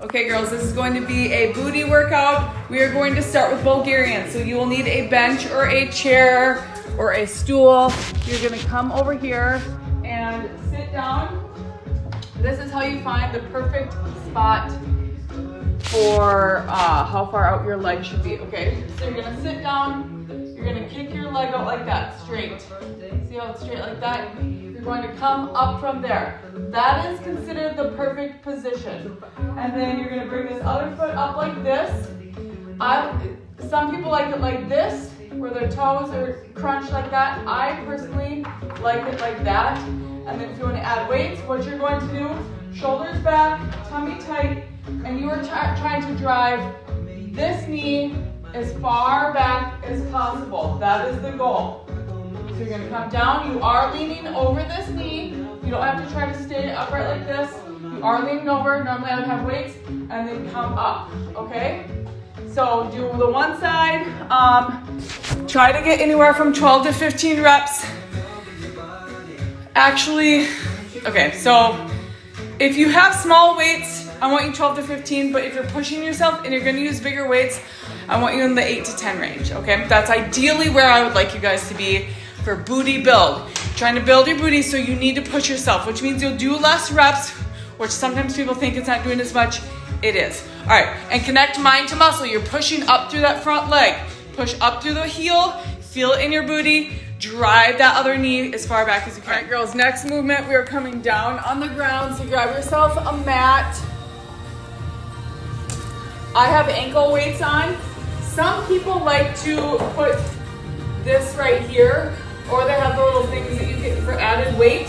Okay girls, this is going to be a booty workout. We are going to start with Bulgarian. So you will need a bench or a chair or a stool. You're gonna come over here and sit down. This is how you find the perfect spot for how far out your leg should be, okay? So you're gonna sit down, you're gonna kick your leg out like that, straight. See how it's straight like that? You're going to come up from there. That is considered the perfect position. And then you're gonna bring this other foot up like this. Some people like it like this, where their toes are crunched like that. I personally like it like that. And then if you want to add weights, what you're going to do, shoulders back, tummy tight, and you are trying to drive this knee as far back as possible. That is the goal. So you're going to come down. You are leaning over this knee. You don't have to try to stay upright like this. You are leaning over. Normally I would have weights, and then come up, okay? So do the one side. Try to get anywhere from 12 to 15 reps. Actually, okay, so if you have small weights, I want you 12 to 15, but if you're pushing yourself and you're gonna use bigger weights, I want you in the 8 to 10 range, okay? That's ideally where I would like you guys to be for booty build. Trying to build your booty, so you need to push yourself, which means you'll do less reps, which sometimes people think it's not doing as much. It is. All right, and connect mind to muscle. You're pushing up through that front leg. Push up through the heel, feel it in your booty. Drive that other knee as far back as you can. All right, girls, next movement, we are coming down on the ground. So grab yourself a mat. I have ankle weights on. Some people like to put this right here, or they have the little things that you get for added weight.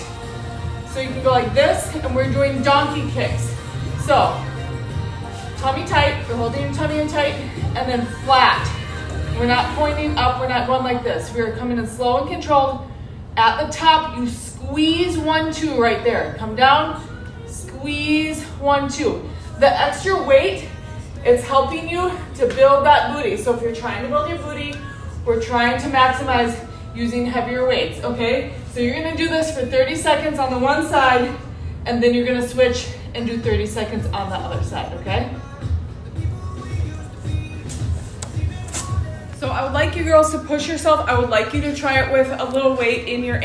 So you can go like this, and we're doing donkey kicks. So, tummy tight, you're holding your tummy in tight, and then flat. We're not pointing up, we're not going like this. We are coming in slow and controlled. At the top, you squeeze 1, 2 right there. Come down, squeeze 1, 2. The extra weight is helping you to build that booty. So if you're trying to build your booty, we're trying to maximize using heavier weights, okay? So you're gonna do this for 30 seconds on the one side, and then you're gonna switch and do 30 seconds on the other side, okay? So I would like you girls to push yourself. I would like you to try it with a little weight in your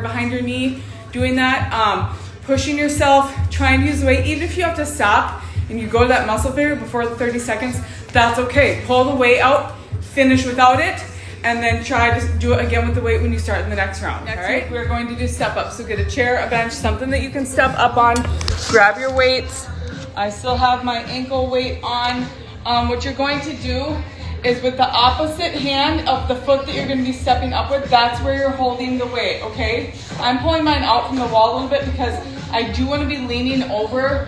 behind your knee. Doing that, pushing yourself, trying to use the weight. Even if you have to stop and you go to that muscle failure before the 30 seconds, that's okay. Pull the weight out, finish without it, and then try to do it again with the weight when you start in the next round. All right, we're going to do step up. So get a chair, a bench, something that you can step up on. Grab your weights. I still have my ankle weight on. What you're going to do is with the opposite hand of the foot that you're gonna be stepping up with, that's where you're holding the weight, okay? I'm pulling mine out from the wall a little bit because I do wanna be leaning over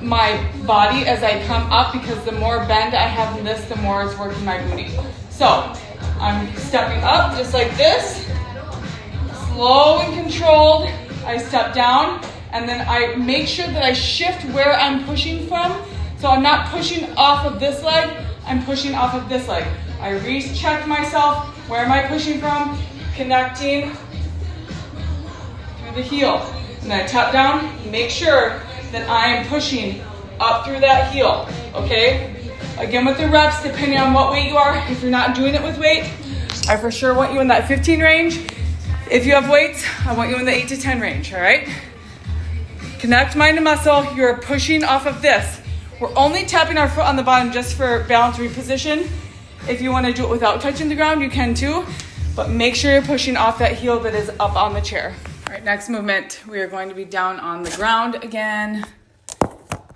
my body as I come up, because the more bend I have in this, the more it's working my booty. So, I'm stepping up just like this, slow and controlled. I step down, and then I make sure that I shift where I'm pushing from. So I'm not pushing off of this leg, I'm pushing off of this leg. I recheck myself. Where am I pushing from? Connecting through the heel. And then I tap down, make sure that I am pushing up through that heel, okay? Again with the reps, depending on what weight you are. If you're not doing it with weight, I for sure want you in that 15 range. If you have weights, I want you in the 8 to 10 range, all right? Connect mind to muscle. You're pushing off of this. We're only tapping our foot on the bottom just for balance reposition. If you want to do it without touching the ground, you can too, but make sure you're pushing off that heel that is up on the chair. All right, next movement, we are going to be down on the ground again.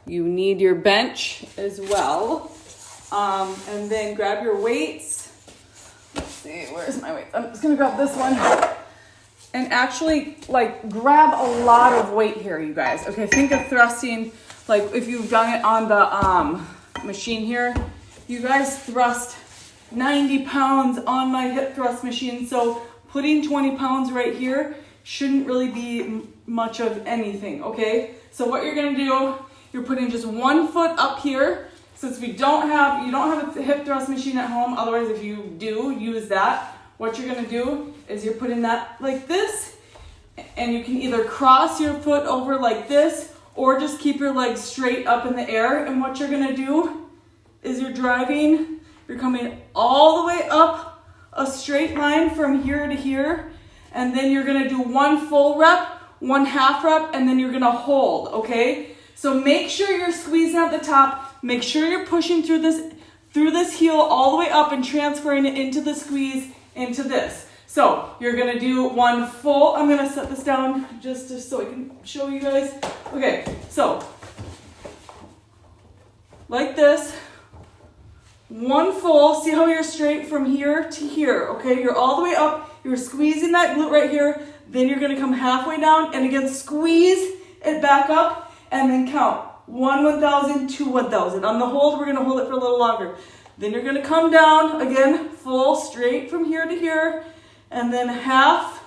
You need your bench as well. And then grab your weights. Let's see, where's my weight? I'm just gonna grab this one. And actually, like, grab a lot of weight here, you guys. Okay, think of thrusting. Like if you've done it on the machine here, you guys thrust 90 pounds on my hip thrust machine. So putting 20 pounds right here shouldn't really be much of anything, okay? So what you're gonna do, you're putting just 1 foot up here. Since you don't have a hip thrust machine at home, otherwise if you do, use that. What you're gonna do is you're putting that like this, and you can either cross your foot over like this, or just keep your legs straight up in the air. And what you're gonna do is you're coming all the way up a straight line from here to here, and then you're gonna do one full rep, one half rep, and then you're gonna hold, okay? So make sure you're squeezing at the top, make sure you're pushing through this heel all the way up and transferring it into the squeeze, into this. So you're gonna do one full, I'm gonna set this down just so I can show you guys. Okay, so like this, one full, see how you're straight from here to here, okay? You're all the way up, you're squeezing that glute right here, then you're gonna come halfway down and again squeeze it back up and then count 1, 1,000, 2, 1,000. On the hold, we're gonna hold it for a little longer. Then you're gonna come down, again, full, straight from here to here, and then half,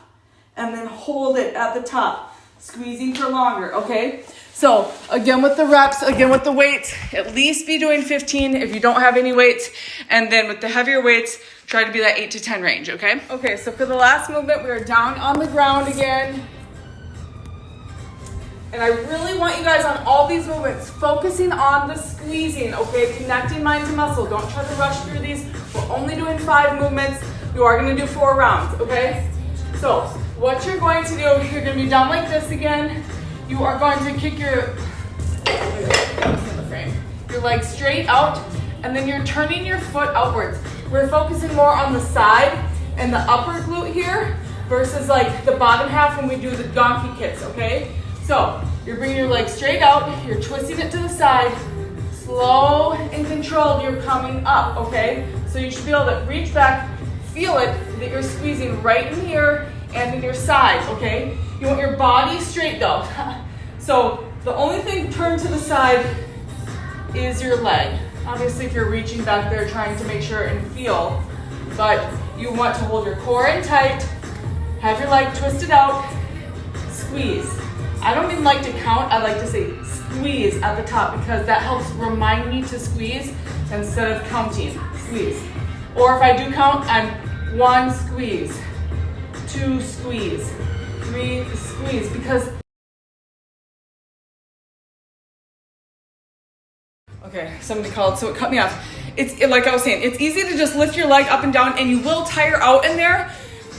and then hold it at the top, squeezing for longer, okay? So again with the reps, again with the weights, at least be doing 15 if you don't have any weights, and then with the heavier weights, try to be that 8 to 10 range, okay? Okay, so for the last movement, we are down on the ground again. And I really want you guys on all these movements, focusing on the squeezing, okay? Connecting mind to muscle. Don't try to rush through these. We're only doing 5 movements. You are gonna do 4 rounds, okay? So what you're going to do, you're gonna be down like this again. You are going to kick your legs straight out, and then you're turning your foot outwards. We're focusing more on the side and the upper glute here versus like the bottom half when we do the donkey kicks, okay? So you're bringing your legs straight out, you're twisting it to the side, slow and controlled, you're coming up, okay? So you should be able to reach back, feel it, that you're squeezing right in here and in your side, okay? You want your body straight though. So the only thing turned to the side is your leg. Obviously if you're reaching back there trying to make sure and feel, but you want to hold your core in tight, have your leg twisted out, squeeze. I don't even like to count, I like to say squeeze at the top because that helps remind me to squeeze instead of counting, squeeze. Or if I do count, I'm 1 squeeze, 2 squeeze, 3 squeeze, because okay, somebody called, so it cut me off. It's like I was saying, it's easy to just lift your leg up and down and you will tire out in there,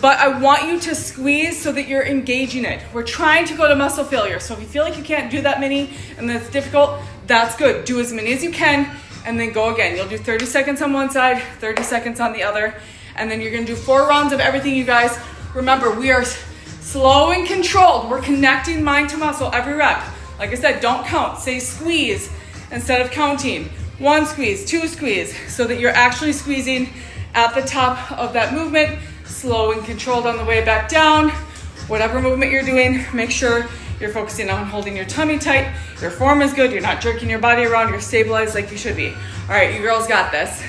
but I want you to squeeze so that you're engaging it. We're trying to go to muscle failure. So if you feel like you can't do that many and that's difficult, that's good. Do as many as you can and then go again. You'll do 30 seconds on one side, 30 seconds on the other, and then you're gonna do 4 rounds of everything, you guys. Remember, we are slow and controlled. We're connecting mind to muscle every rep. Like I said, don't count, say squeeze instead of counting. 1 squeeze, 2 squeeze, so that you're actually squeezing at the top of that movement, slow and controlled on the way back down. Whatever movement you're doing, make sure you're focusing on holding your tummy tight, your form is good, you're not jerking your body around, you're stabilized like you should be. All right, you girls got this.